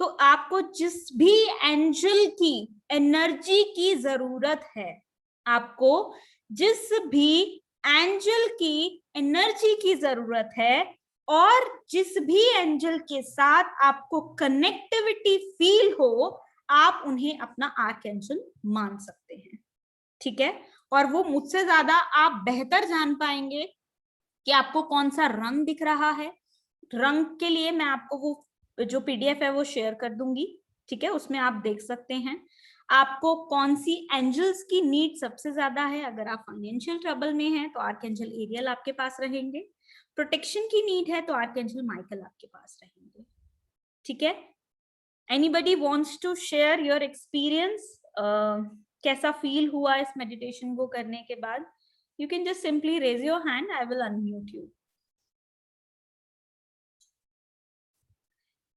तो आपको जिस भी एंजल की एनर्जी की जरूरत है, आपको जिस भी एंजल की एनर्जी की जरूरत है, और जिस भी एंजल के साथ आपको कनेक्टिविटी फील हो, आप उन्हें अपना आर्क एंजल मान सकते हैं। ठीक है, और वो मुझसे ज्यादा आप बेहतर जान पाएंगे कि आपको कौन सा रंग दिख रहा है। रंग के लिए मैं आपको वो जो पीडीएफ है वो शेयर कर दूंगी। ठीक है, उसमें आप देख सकते हैं आपको कौन सी एंजल्स की नीड सबसे ज्यादा है। अगर आप फाइनेंशियल ट्रबल में हैं तो आर्कएंजल एरियल आपके पास रहेंगे। प्रोटेक्शन की नीड है तो आर्कएंजल माइकल आपके पास रहेंगे। ठीक है, anybody wants to share your experience, कैसा फील हुआ इस मेडिटेशन को करने के बाद? You can just simply raise your hand, I will unmute you.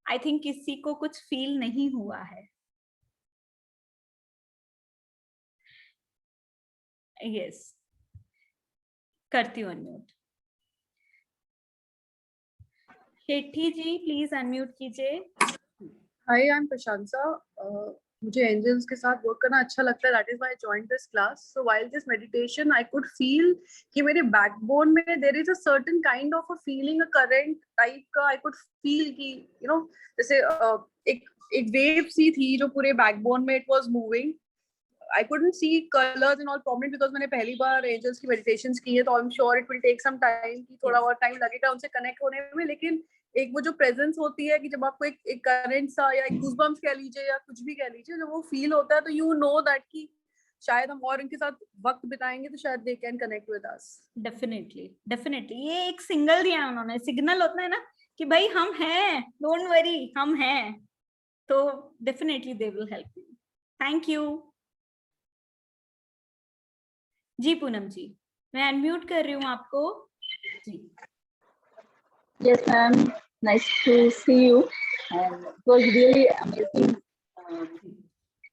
I think किसी को कुछ फील नहीं हुआ है। यस, करती हूँ unmute. Shetty ji please unmute कीजिए। हाय, आई एम प्रशंसा। मुझे एंजल्स के साथ वर्क करना अच्छा लगता है, that is why I joined this class. So while this meditation I could feel कि मेरे बैकबोन में there is a certain kind of a feeling, a current type का। आई कुड फील कि जैसे एक वेव सी थी जो पूरे बैकबोन में it was moving. I couldn't see colors and all probably because मैंने पहली बार angels की meditations की है, तो I'm sure it will take some time कि थोड़ा और time लगेगा उनसे connect होने में। लेकिन एक वो जो presence होती है कि जब आपको एक current सा या एक goosebumps कह लीजिए या कुछ भी कह लीजिए, जब वो feel होता है तो you know that कि शायद हम और इनके साथ वक्त बिताएंगे तो शायद they can connect with us. Definitely ये एक सिंगल दिया उन्होंने, सिग्नल होता है ना कि भाई हम हैं, डोंट वरी हम हैं, तो definitely they will help you. Thank you ji. Poonam ji मैं अनम्यूट कर रही हूँ आपको जी। Yes, ma'am. Nice to see you. And it was really amazing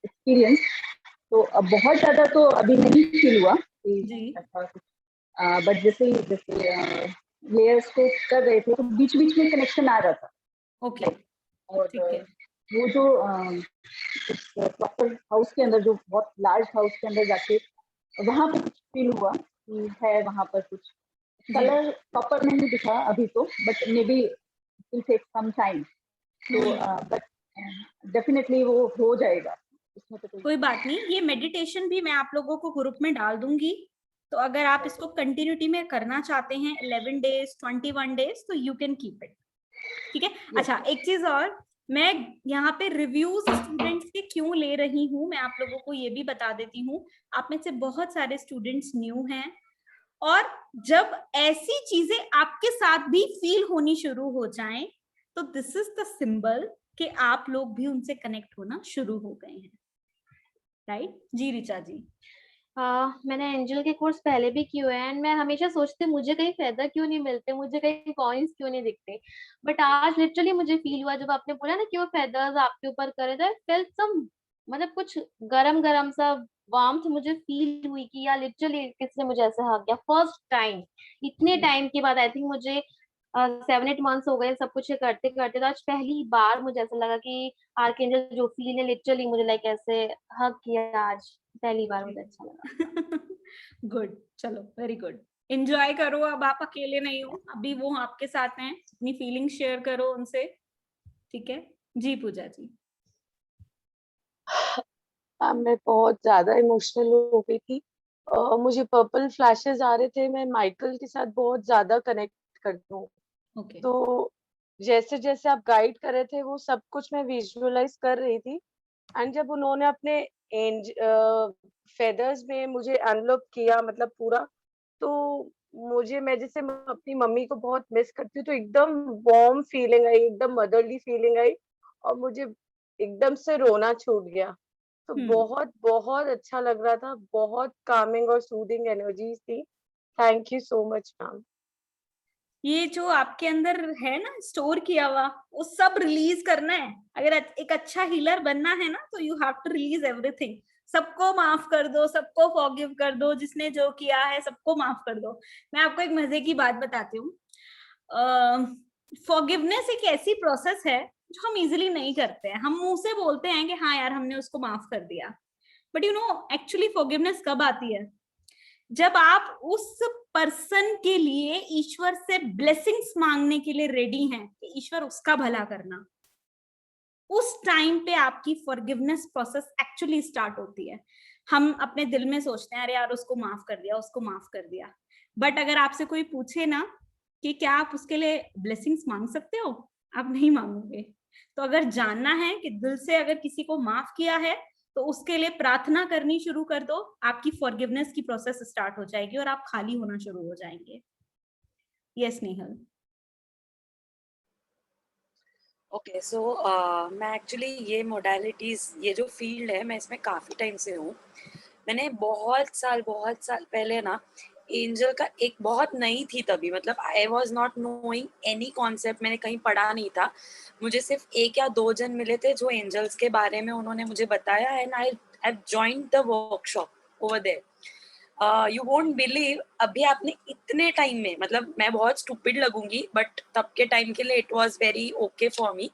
experience. तो अब बहुत ज्यादा तो अभी नहीं फील हुआ कि ऐसा कुछ, बट जैसे लेयर्स को कर रहे थे तो बीच बीच में कनेक्शन आ रहा था। ओके, और वो जो प्रॉपर हाउस के अंदर, जो बहुत लार्ज हाउस के अंदर जाके वहां पे कुछ फील हुआ कि है वहां पर कुछ कलर प्रॉपर नहीं दिखा अभी तो, but maybe will take some time. तो बट डेफिनेटली वो हो जाएगा, इसमें तो कोई बात नहीं। ये मेडिटेशन भी मैं आप लोगों को ग्रुप में डाल दूंगी, तो अगर आप इसको कंटिन्यूटी में करना चाहते हैं 11 डेज 21 डेज तो यू कैन कीप इट। ठीक है, अच्छा एक चीज और, मैं यहाँ पे रिव्यूज स्टूडेंट्स के क्यों ले रही हूँ मैं आप लोगों को ये भी बता देती हूँ। आप में से बहुत सारे स्टूडेंट्स न्यू हैं, और जब ऐसी चीजें आपके साथ भी फील होनी शुरू हो जाएं तो दिस इज द सिंबल कि आप लोग भी उनसे कनेक्ट होना शुरू हो गए हैं। राइट जी ऋचा जी? मैंने एंजल के कोर्स पहले भी किए हुए हैं, एंड मैं हमेशा सोचती मुझे कहीं फेदर क्यों नहीं मिलते, मुझे कहीं कॉइन्स क्यों नहीं दिखते। बट आज लिटरली मुझे फील हुआ जब आपने बोला ना कि वो फेदर्स आपके ऊपर करे, तो फेल्ट सम, मतलब कुछ गरम गरम सा वार्मथ मुझे फील हुई कि यार लिटरली किसने मुझे ऐसे हक किया फर्स्ट टाइम, इतने टाइम के बाद। आई थिंक मुझे 7-8 मंथ्स हो गए सब कुछ ये करते करते, तो आज पहली बार मुझे ऐसा लगा कि आर्कएंजल जो फील है लिटरली मुझे लाइक ऐसे हक किया आज पहली बार, मुझे अच्छा लगा। गुड, चलो वेरी गुड, एंजॉय करो। अब आप अकेले नहीं हो, अभी वो आपके साथ हैं, अपनी फीलिंग शेयर करो उनसे। ठीक है जी। पूजा जी? मैं बहुत ज्यादा इमोशनल हो गई थी। मुझे पर्पल फ्लैशेस आ रहे थे, मैं माइकल के साथ बहुत ज्यादा कनेक्ट करती हूँ। तो जैसे जैसे आप गाइड कर रहे थे वो सब कुछ मैं विजुअलाइज कर रही थी। एंड जब उन्होंने अपने फेदर्स में मुझे एनवलप किया, मतलब पूरा, तो मैं जैसे अपनी मम्मी को बहुत मिस करती हूँ, तो एकदम वार्म फीलिंग आई, एकदम मदरली फीलिंग आई, और मुझे एकदम से रोना छूट गया। तो बहुत बहुत अच्छा लग रहा था, बहुत कामिंग और सूदिंग एनर्जीज थी। Thank you so much ma'am. ये जो आपके अंदर है ना स्टोर किया हुआ, वो सब रिलीज करना है। अगर एक अच्छा हीलर बनना है ना तो you have to release everything. सबको माफ कर दो, सबको फॉरगिव कर दो, जिसने जो किया है सबको माफ कर दो। मैं आपको एक मजे की बात बताती हूँ। फॉरगिवनेस एक ऐसी प्रोसेस है जो हम इजिली नहीं करते हैं। हम मुंह से बोलते हैं कि हाँ यार हमने उसको माफ कर दिया, but you know actually forgiveness कब आती है? जब आप उस पर्सन के लिए ईश्वर से ब्लेसिंग्स मांगने के लिए रेडी हैं कि ईश्वर उसका भला करना, उस टाइम पे आपकी फॉरगिवनेस प्रोसेस एक्चुअली स्टार्ट होती है। हम अपने दिल में सोचते हैं अरे यार उसको माफ कर दिया, उसको माफ कर दिया, बट अगर आपसे कोई पूछे ना कि क्या आप उसके लिए ब्लेसिंग्स मांग सकते हो, आप नहीं मांगोगे। तो अगर जानना है कि दिल से अगर किसी को माफ किया है तो उसके लिए प्रार्थना करनी शुरू कर दो, आपकी फॉरगिवनेस की प्रोसेस स्टार्ट हो जाएगी और आप खाली होना शुरू हो जाएंगे। यस नेहल। ओके सो मैं एक्चुअली ये मोडालिटीज, ये जो फील्ड है, मैं इसमें काफ़ी टाइम से हूँ। मैंने बहुत साल पहले ना एंजल का एक बहुत नई थी तभी, मतलब I was not knowing any concept, मैंने कहीं पढ़ा नहीं था। मुझे सिर्फ 1 या 2 जन मिले थे जो एंजल्स के बारे में उन्होंने मुझे बताया, and I have joined the workshop over there. You won't believe, अभी आपने इतने टाइम में, मतलब मैं बहुत स्टूपिड लगूंगी बट तब के टाइम के लिए it was very okay for me,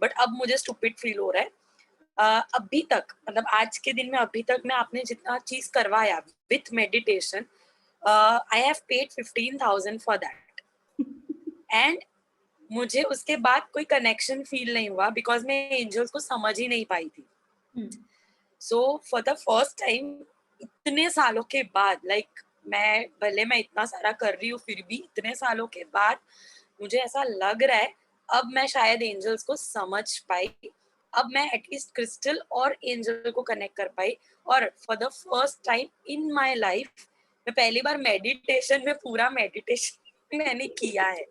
but अब मुझे स्टूपिड फील हो रहा है। अभी तक, मतलब आज के दिन में अभी तक मैं आपने जितना चीज करवाया with meditation, I have paid 15,000 for that, and मुझे उसके बाद कोई कनेक्शन फील नहीं हुआ बिकॉज मैं एंजल्स को समझ ही नहीं पाई थी। So for the first time इतने सालों के बाद, मैं इतना सारा कर रही हूँ फिर भी इतने सालों के बाद मुझे ऐसा लग रहा है अब मैं शायद एंजल्स को समझ पाई, अब मैं एटलीस्ट क्रिस्टल और एंजल को कनेक्ट कर पाई। और for the first time in my life मैं पहली बार मेडिटेशन में पूरा मेडिटेशन मैंने किया है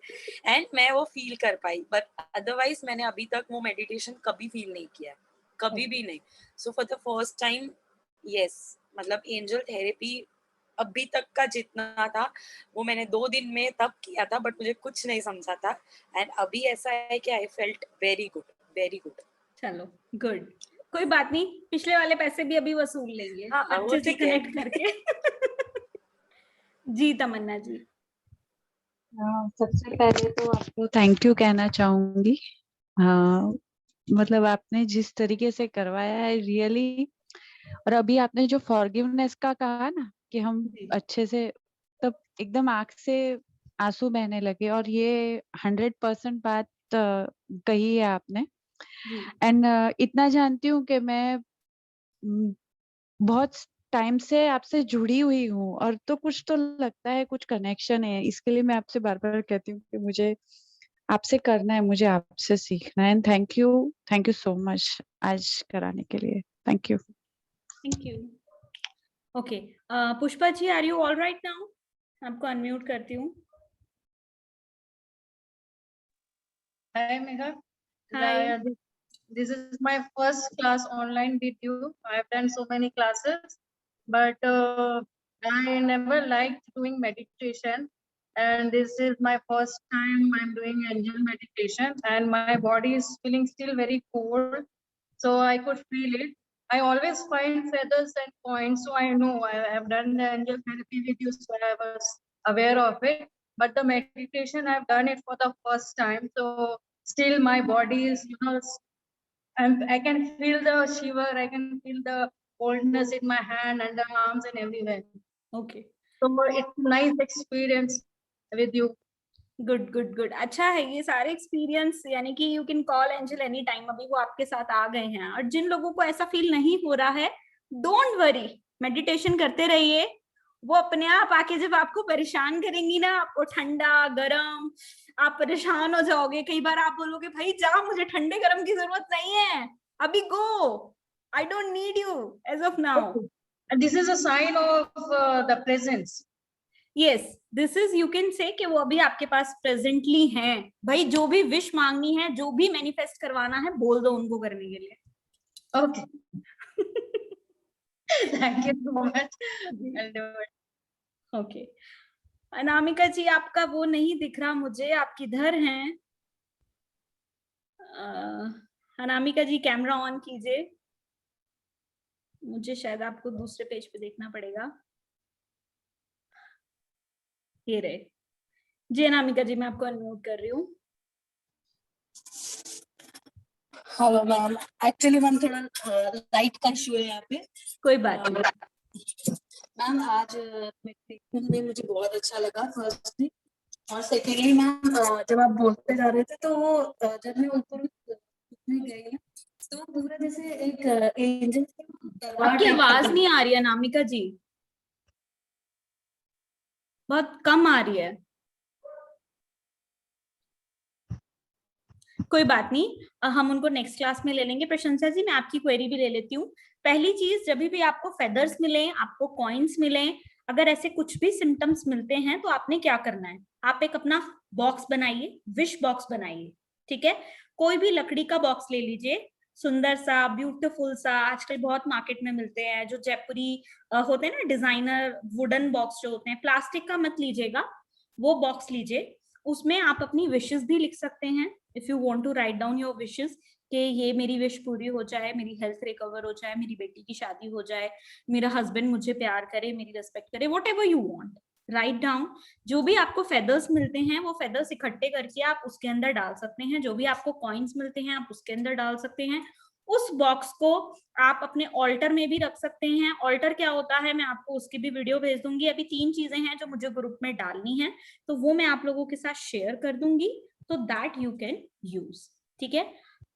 एंड मैं वो फील कर पाई, बट अदरवाइज मैंने अभी तक वो मेडिटेशन कभी फील नहीं किया, कभी भी नहीं। So for the first time yes, मतलब एंजल थेरेपी अभी तक का जितना था वो मैंने 2 दिन में तब किया था, बट मुझे कुछ नहीं समझा था, एंड अभी ऐसा है कि I felt very good, very good. चलो गुड, कोई बात नहीं, पिछले वाले पैसे भी अभी वसूल लेंगे। हाँ, वो अच्छे से ठीक है। कनेक्ट करके। जी तमन्ना जी। सबसे पहले तो आपको थैंक यू कहना चाहूंगी। मतलब आपने जिस तरीके से करवाया है रियली, और अभी आपने जो फॉरगिवनेस का कहा ना कि हम अच्छे से, तब एकदम आंख से आंसू बहने लगे, और ये 100% बात कही है आपने। एंड इतना जानती हूँ कि मैं बहुत टाइम से आपसे जुड़ी हुई हूँ, और तो कुछ तो लगता है, कुछ कनेक्शन है। इसके लिए मैं आपसे बार बार कहती हूँ कि मुझे आपसे करना है, मुझे आपसे सीखना है। And thank you so much आज कराने के लिए। Thank you. Thank you. Okay, Pushpa ji are you all right now? आपको अनम्यूट करती हूँ। Hi Megha. Hi. Yeah, this is my first class online with you. I have done so many classes, but I never liked doing meditation. And this is my first time I'm doing angel meditation, and my body is feeling still very cold. So I could feel it. I always find feathers and points, so I know I have done the angel therapy with you, so I was aware of it. But the meditation, I've done it for the first time. So still my body is, and I can feel the shiver, I can feel the coldness in my hand and the arms and everywhere. Okay. So it's a nice experience with you. Good good good, अच्छा है ये सारे experience, यानी कि you can call angel any time. अभी वो आपके साथ आ गए हैं, और जिन लोगों को ऐसा फील नहीं हो रहा है, डोंट वरी, मेडिटेशन करते रहिए। वो अपने आप आके जब आपको परेशान करेंगी ना, आपको ठंडा गरम, आप परेशान हो जाओगे। कई बार आप बोलोगे भाई जा, मुझे ठंडे गरम की जरूरत नहीं है, अभी go, I don't need you as of now. And this is a sign of the presence. Yes, this is, you can say कि वो अभी आपके पास प्रेजेंटली हैं। भाई जो भी विश मांगनी है, जो भी मैनिफेस्ट करवाना है, बोल दो उनको करने के लिए। Okay. Thank you so much. I'll do it. Okay, Anamika ji आपका वो नहीं दिख रहा मुझे, आप किधर हैं? अनामिका जी कैमरा ऑन कीजिए, मुझे शायद आपको दूसरे पेज पे देखना पड़ेगा। ये रहे जी अनामिका जी, मैं आपको अनम्यूट कर रही हूँ। हेलो मैम, एक्चुअली मैम थोड़ा लाइट का इशू है यहाँ पे। कोई बात नहीं। मैम आज मेडिटेशन में मुझे बहुत अच्छा लगा फर्स्टली, और सेकेंडली मैम जब आप बोलते जा रहे थे तो वो जब मैं ऊपर गई तो पूरा जैसे एक एंजल आपकी आवाज नहीं आ रही है नामिका जी, बहुत कम आ रही है। कोई बात नहीं, हम उनको नेक्स्ट क्लास में ले लेंगे। प्रशंसा जी, मैं आपकी क्वेरी भी ले लेती हूँ। पहली चीज, जब भी आपको फेदर्स मिले, आपको कॉइन्स मिले, अगर ऐसे कुछ भी सिम्टम्स मिलते हैं तो आपने क्या करना है, आप एक अपना बॉक्स बनाइए, विश बॉक्स बनाइए। ठीक है, कोई भी लकड़ी का बॉक्स ले लीजिए, सुंदर सा, ब्यूटीफुल सा, आजकल बहुत मार्केट में मिलते हैं जो जयपुरी होते हैं ना, डिजाइनर वुडन बॉक्स जो होते हैं, प्लास्टिक का मत लीजिएगा, वो बॉक्स लीजिए। उसमें आप अपनी विशेस भी लिख सकते हैं, if you want to write down your wishes, कि ये मेरी विश पूरी हो जाए, मेरी हेल्थ रिकवर हो जाए, मेरी बेटी की शादी हो जाए, मेरा हस्बैंड मुझे प्यार करे, मेरी रिस्पेक्ट करे, what ever you want, write down. जो भी आपको फेदर्स मिलते हैं वो फेदर्स इकट्ठे करके आप उसके अंदर डाल सकते हैं, जो भी आपको कॉइन्स मिलते हैं आप उसके अंदर डाल सकते हैं। उस बॉक्स को आप अपने ऑल्टर में भी रख सकते हैं। ऑल्टर क्या होता है, मैं आपको उसकी भी वीडियो भेज दूंगी। अभी 3 चीजें हैं जो मुझे ग्रुप में डालनी है, तो वो मैं आप लोगों के साथ शेयर कर दूंगी, तो दैट यू कैन यूज। ठीक है,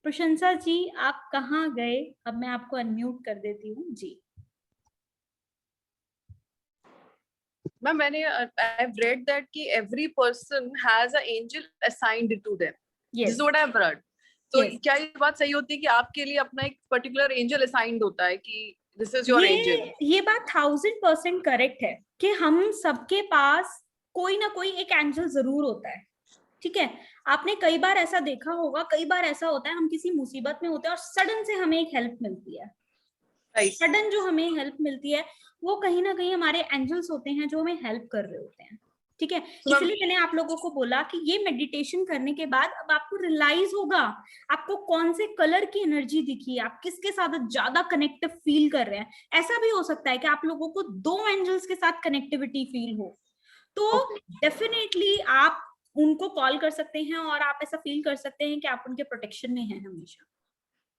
प्रशंसा जी आप कहाँ गए? अब मैं आपको अनम्यूट कर देती हूँ जी। मैम मैंने I've read that कि every person has an angel assigned to them. This is what I've read. तो क्या ये बात सही होती है कि आपके लिए अपना एक पर्टिकुलर एंजल असाइंड होता है कि दिस इज योर एंजल? ये बात 1000% करेक्ट है कि हम सबके पास कोई ना कोई एक एंजल जरूर होता है। ठीक है, आपने कई बार ऐसा देखा होगा, कई बार ऐसा होता है हम किसी मुसीबत में होते हैं और सडन से हमें एक हेल्प मिलती है। सडन जो हमें हेल्प मिलती है वो कहीं ना कहीं हमारे एंजल्स होते हैं जो हमें हेल्प कर रहे होते हैं। ठीक है, इसलिए मैंने आप लोगों को बोला कि ये मेडिटेशन करने के बाद अब आपको रियलाइज होगा आपको कौन से कलर की एनर्जी दिखी, आप किसके साथ ज्यादा कनेक्टिव फील कर रहे हैं। ऐसा भी हो सकता है कि आप लोगों को 2 एंजल्स के साथ कनेक्टिविटी फील हो, तो डेफिनेटली आप उनको कॉल कर सकते हैं और आप ऐसा फील कर सकते हैं कि आप उनके प्रोटेक्शन में हैं हमेशा।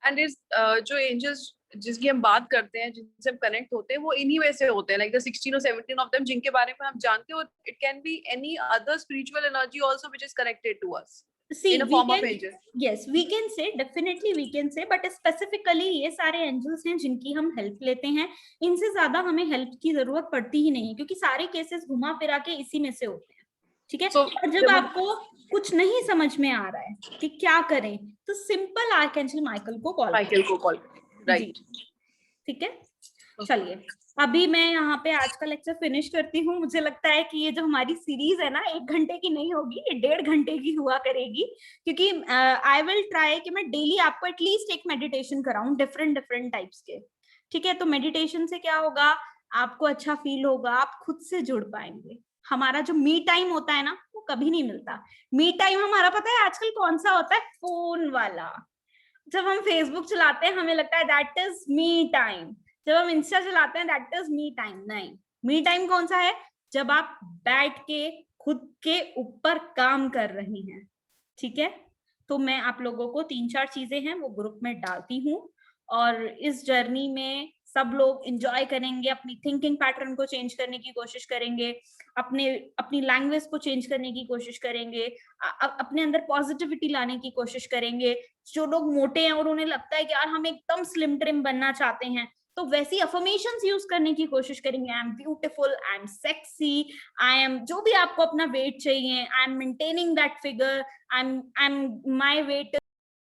एंड इस जो एंजल्स जिसकी हम बात करते हैं, जिनसे हम कनेक्ट होते हैं, वो इन्हीं में से होते हैं, like the 16 or 17 of them जिनके बारे में हम जानते हो। It can be any other spiritual energy also which is connected to us in a form of angel. Yes, we can say, definitely we can say, but specifically ये सारे angels हैं जिनकी हम हेल्प लेते हैं। इनसे ज्यादा हमें हेल्प की जरूरत पड़ती ही नहीं है, क्योंकि सारे केसेस घुमा फिरा के इसी में से होते हैं। ठीक है, और जब आपको कुछ नहीं समझ में आ रहा है कि क्या करें, तो सिंपल आर्कएंजल माइकल को कॉल राइट। ठीक है, चलिए अभी मैं यहाँ पे आज का लेक्चर फिनिश करती हूँ। मुझे लगता है कि ये जो हमारी सीरीज है ना 1 घंटे की नहीं होगी, ये 1.5 घंटे की हुआ करेगी, क्योंकि आई विल ट्राई कि मैं डेली आपको एटलीस्ट एक मेडिटेशन कराऊं डिफरेंट टाइप्स के। ठीक है, तो मेडिटेशन से क्या होगा, आपको अच्छा फील होगा, आप खुद से जुड़ पाएंगे। हमारा जो मी टाइम होता है ना वो कभी नहीं मिलता। मी टाइम हमारा पता है आजकल कौन सा होता है? फोन वाला। जब हम फेसबुक चलाते हैं हमें लगता है दैट इज मी टाइम, जब हम इंस्टा चलाते हैं दैट इज मी टाइम। नहीं, मी टाइम कौन सा है? जब आप बैठ के खुद के ऊपर काम कर रही हैं। ठीक है, तो मैं आप लोगों को 3-4 चीजें हैं वो ग्रुप में डालती हूँ, और इस जर्नी में सब लोग एंजॉय करेंगे, अपनी थिंकिंग पैटर्न को चेंज करने की कोशिश करेंगे, अपनी लैंग्वेज को चेंज करने की कोशिश करेंगे, अपने अंदर पॉजिटिविटी लाने की कोशिश करेंगे। जो लोग मोटे हैं और उन्हें लगता है कि यार हम एकदम स्लिम ट्रिम बनना चाहते हैं, तो वैसी अफर्मेशंस यूज करने की कोशिश करेंगे। I am beautiful, I am sexy, I am, जो भी आपको अपना वेट चाहिए, I am maintaining that figure, I am my weight